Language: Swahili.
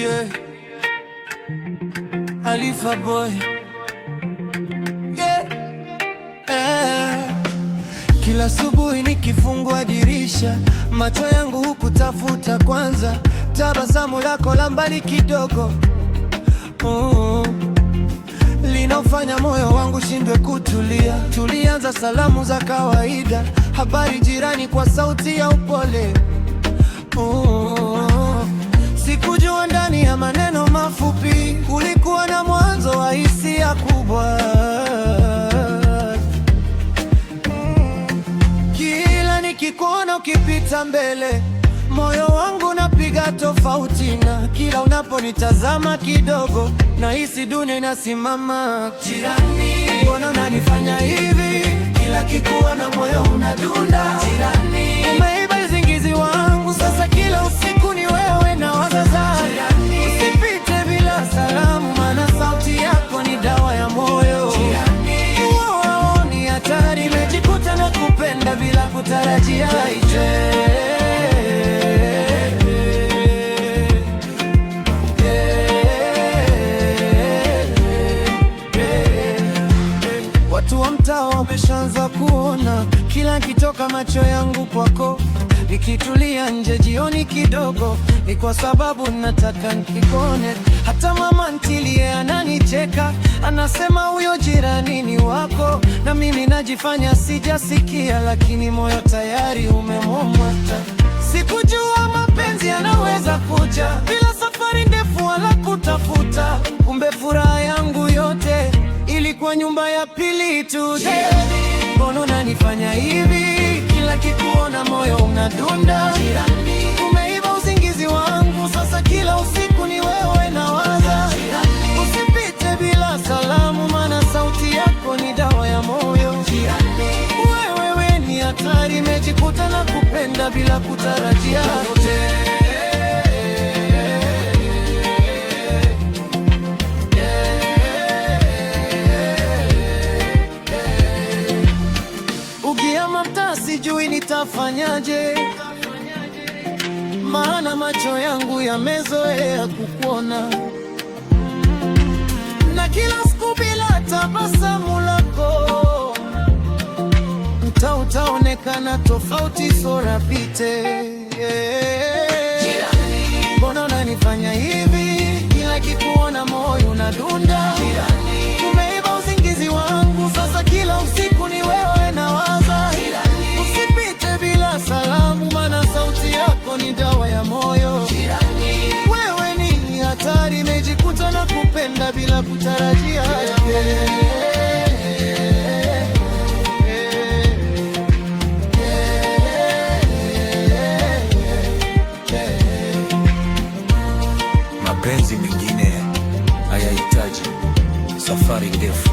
yeah. Alifa boy, yeah. Kila asubuhi nikifungua dirisha, macho yangu hukutafuta kwanza, tabasamu lako la mbali kidogo linaufanya moyo wangu shindwe kutulia. Tulianza salamu za kawaida, habari jirani, kwa sauti ya upole sikujua ndani ya maneno mafupi kulikuwa na mwanzo wa hisia kubwa. Kila nikikuona ukipita mbele, moyo wangu napiga tofauti, na kila unaponitazama kidogo nahisi dunia inasimama. Jirani, mbona unanifanya hivi? Kila kikuona moyo unadunda. Jirani, umeiba usingizi wangu, sasa kila usiku ni wewe na wazaza. Usipite bila salamu, maana sauti yako ni dawa ya moyo. Jirani, ni hatari, nimejikuta na kupenda bila kutarajia. Watu wa mtaa wameshaanza kuona, kila nikitoka macho yangu kwako. Nikitulia nje jioni kidogo, ni kwa sababu nataka nikikone. Hata mama ntilie ananicheka, anasema huyo jirani ni wako, na mimi najifanya sijasikia, lakini moyo tayari umemomota. Sikujua mapenzi yanaweza kuja bila safari ndefu wala kutafuta, kumbe furaha yangu yote ilikuwa nyumba ya pili tu. Mbona unanifanya hivi? Kila kikuona moyo unadunda. Umeiba usingizi wangu, sasa kila usiku ni wewe na waza. Usipite bila salamu, maana sauti yako ni dawa ya moyo. Wewe ni hatari, nimejikuta na kupenda bila kutarajia. Sijui nitafanyaje, maana macho yangu yamezoea kukuona, na kila siku bila tabasamu lako mtaa utaonekana tofauti, sura pite. Mbona unanifanya hivi? Kila kikuona moyo unadunda. Umeiba usingizi wangu, sasa kila usiku ni wewe na waza. Salamu, maana sauti yako ni dawa ya moyo. Wewe ni hatari, nimejikuta na kupenda bila kutarajia. Mapenzi mengine hayahitaji safari ndefu.